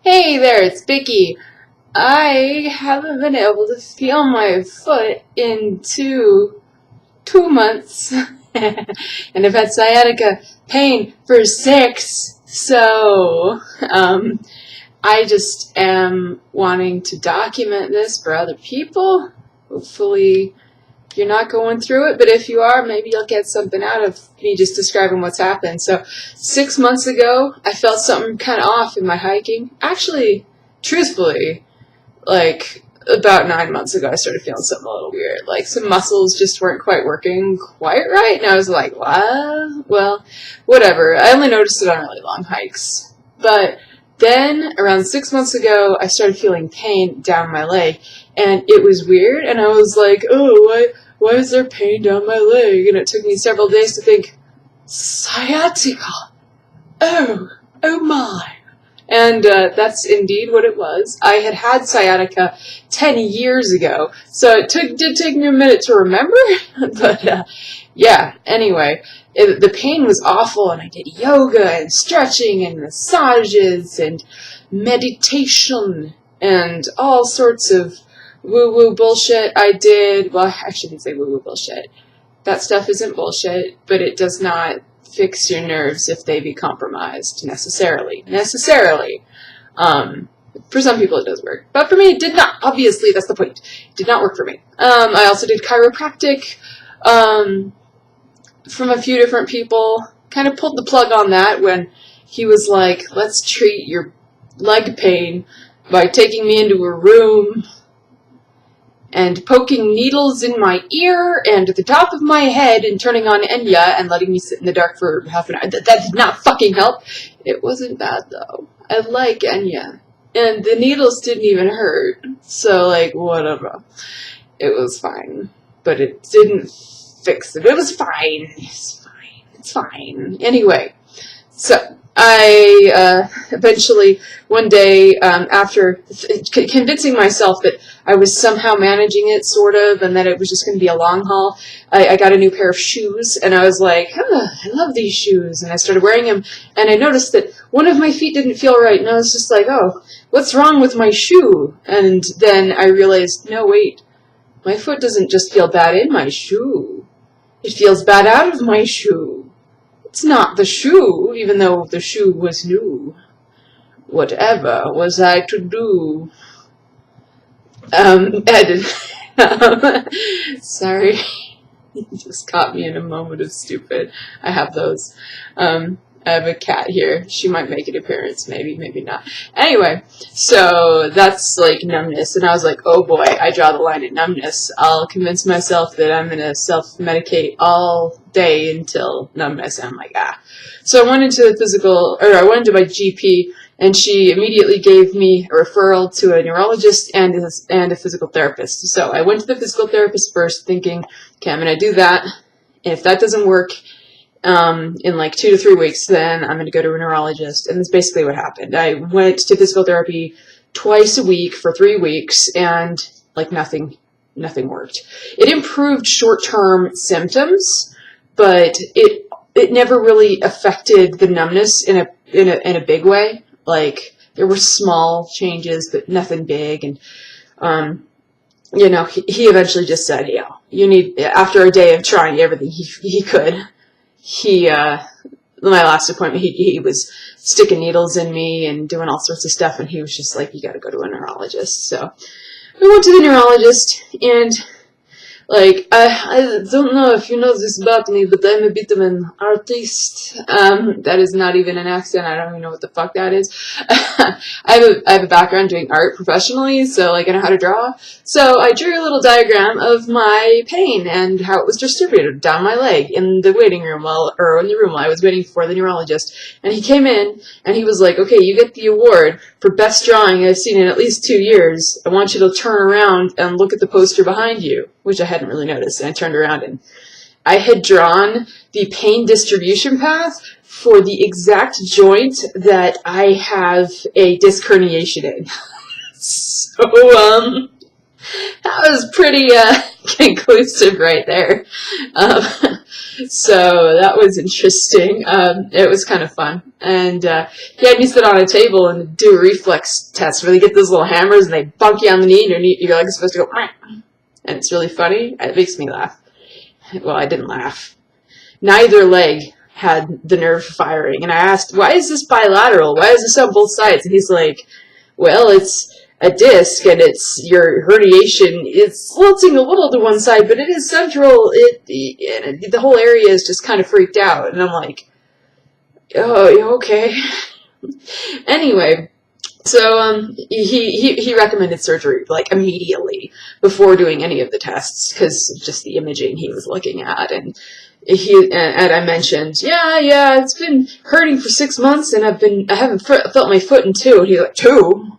Hey there, it's Biki. I haven't been able to feel my foot in two months, and I've had sciatica pain for 6. So, I just am wanting to document this for other people. Hopefully, you're not going through it, but if you are, maybe you'll get something out of me just describing what's happened. So 6 months ago, I felt something kind of off in my hiking. Actually, truthfully, like about 9 months ago, I started feeling something a little weird. Like some muscles just weren't quite working quite right, and I was like, what? Well, whatever. I only noticed it on really long hikes. But then, around 6 months ago, I started feeling pain down my leg, and it was weird, and I was like, oh, why is there pain down my leg? And it took me several days to think, sciatica. Oh my. And that's indeed what it was. I had sciatica 10 years ago, so it did take me a minute to remember, but yeah, anyway, the pain was awful, and I did yoga and stretching and massages and meditation and all sorts of woo-woo bullshit I did. Well, I shouldn't say woo-woo bullshit. That stuff isn't bullshit, but it does not fix your nerves if they be compromised, necessarily. For some people it does work, but for me it did not. Obviously, that's the point. It did not work for me. I also did chiropractic from a few different people. Kind of pulled the plug on that when he was like, let's treat your leg pain by taking me into a room and poking needles in my ear and at the top of my head and turning on Enya and letting me sit in the dark for half an hour. That did not fucking help. It wasn't bad, though. I like Enya. And the needles didn't even hurt. So, like, whatever. It was fine. But it didn't fix it. It was fine. It's fine. Anyway, so I eventually, one day, after convincing myself that I was somehow managing it, sort of, and that it was just going to be a long haul, I got a new pair of shoes, and I was like, I love these shoes, and I started wearing them, and I noticed that one of my feet didn't feel right, and I was just like, oh, what's wrong with my shoe? And then I realized, no, wait, my foot doesn't just feel bad in my shoe. It feels bad out of my shoe. It's not the shoe, even though the shoe was new. Whatever was I to do? Sorry. You just caught me in a moment of stupid. I have those. I have a cat here. She might make an appearance, maybe not. Anyway, so that's like numbness, and I was like, oh boy, I draw the line at numbness. I'll convince myself that I'm gonna self-medicate all day until numbness, and I'm like, ah. So I went into my GP, and she immediately gave me a referral to a neurologist and a physical therapist. So I went to the physical therapist first, thinking, okay, I'm gonna do that, and if that doesn't work, in like 2 to 3 weeks, then I'm going to go to a neurologist. And that's basically what happened. I went to physical therapy twice a week for 3 weeks, and like nothing worked. It improved short-term symptoms, but it never really affected the numbness in a big way. Like there were small changes, but nothing big. And he eventually just said, yeah, you need, after a day of trying everything he could. My last appointment, he was sticking needles in me and doing all sorts of stuff, and he was just like, you gotta go to a neurologist. So we went to the neurologist, and like, I don't know if you know this about me, but I'm a bit of an artist. That is not even an accent. I don't even know what the fuck that is. I have a background doing art professionally, so like I know how to draw. So I drew a little diagram of my pain and how it was distributed down my leg in the waiting room while I was waiting for the neurologist. And he came in and he was like, okay, you get the award for best drawing I've seen in at least 2 years. I want you to turn around and look at the poster behind you, which I hadn't really noticed. And I turned around and I had drawn the pain distribution path for the exact joint that I have a disc herniation in. So, that was pretty conclusive right there. Um, so that was interesting. It was kind of fun. And he had me sit on a table and do a reflex test where they get those little hammers and they bunk you on the knee and your leg is supposed to go, and it's really funny. It makes me laugh. Well, I didn't laugh. Neither leg had the nerve firing. And I asked, why is this bilateral? Why is this on both sides? And he's like, well, it's a disc and it's your herniation. It's sloping a little to one side, but it is central. The whole area is just kind of freaked out. And I'm like, oh, okay. Anyway, so he recommended surgery like immediately before doing any of the tests because of just the imaging he was looking at. And I mentioned, yeah, it's been hurting for 6 months and I haven't felt my foot in 2. And he's like, 2?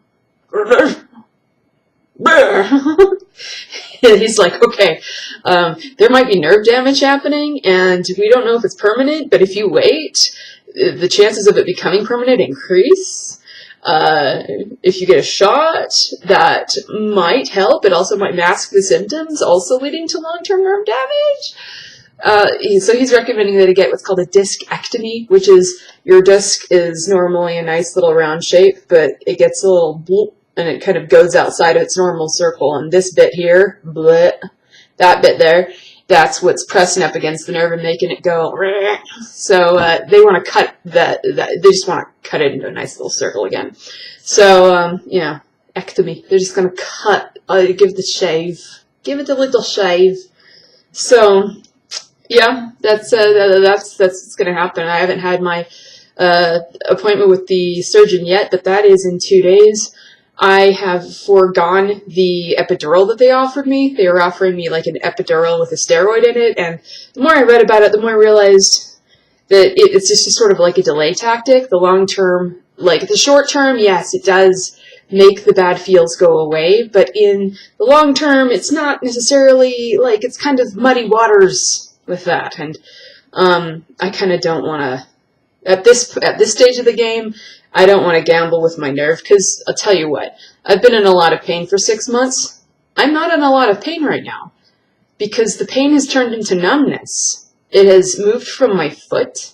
He's like, okay, there might be nerve damage happening and we don't know if it's permanent, but if you wait, the chances of it becoming permanent increase. If you get a shot, that might help. It also might mask the symptoms, also leading to long-term nerve damage. So he's recommending that I get what's called a discectomy, which is your disc is normally a nice little round shape, but it gets a little bloop, and it kind of goes outside of its normal circle. And this bit here, bleh, that bit there, that's what's pressing up against the nerve and making it go. So they want to cut that. They just want to cut it into a nice little circle again. So ectomy. They're just going to cut. Give it a shave. Give it a little shave. So yeah, that's what's going to happen. I haven't had my appointment with the surgeon yet, but that is in 2 days. I have foregone the epidural that they offered me. They were offering me like an epidural with a steroid in it, and the more I read about it, the more I realized that it's just sort of like a delay tactic. The long term, like the short term, yes, it does make the bad feels go away, but in the long term, it's not necessarily, like, it's kind of muddy waters with that, and I kind of don't want to, at this stage of the game, I don't want to gamble with my nerve, because I'll tell you what, I've been in a lot of pain for 6 months. I'm not in a lot of pain right now, because the pain has turned into numbness. It has moved from my foot.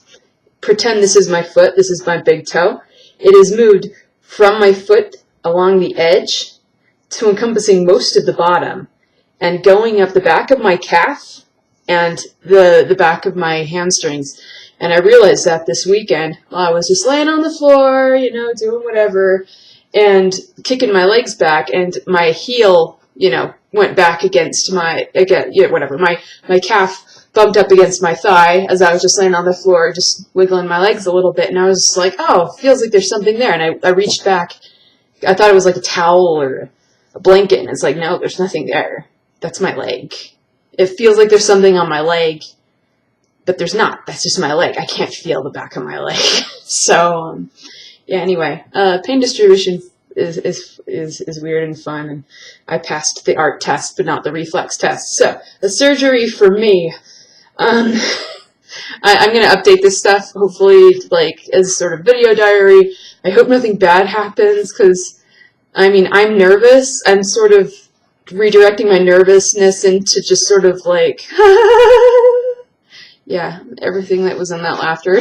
Pretend this is my foot, this is my big toe. It has moved from my foot along the edge to encompassing most of the bottom, and going up the back of my calf and the back of my hamstrings. And I realized that this weekend while I was just laying on the floor, doing whatever, and kicking my legs back, and my heel, went back against my calf bumped up against my thigh as I was just laying on the floor, just wiggling my legs a little bit, and I was just like, oh, feels like there's something there. And I reached back. I thought it was like a towel or a blanket, and it's like, no, there's nothing there. That's my leg. It feels like there's something on my leg, but there's not. That's just my leg. I can't feel the back of my leg. So, yeah, anyway, pain distribution is weird and fun, and I passed the art test, but not the reflex test. So, the surgery for me, I'm going to update this stuff, hopefully, like, as sort of video diary. I hope nothing bad happens, because, I'm nervous. I'm sort of redirecting my nervousness into just sort of like, yeah, everything that was in that laughter.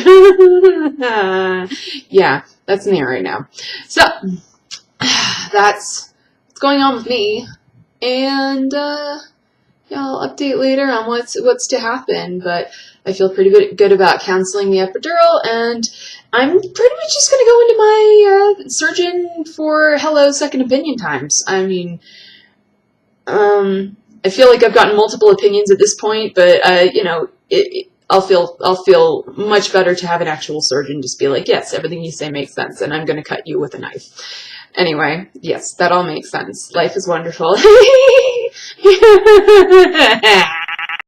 Yeah, that's me right now. So, that's what's going on with me. And, yeah, I'll update later on what's to happen. But I feel pretty good about canceling the epidural. And I'm pretty much just going to go into my surgeon for hello second opinion times. I feel like I've gotten multiple opinions at this point, but, I'll feel much better to have an actual surgeon just be like, yes, everything you say makes sense, and I'm going to cut you with a knife. Anyway, yes, that all makes sense. Life is wonderful.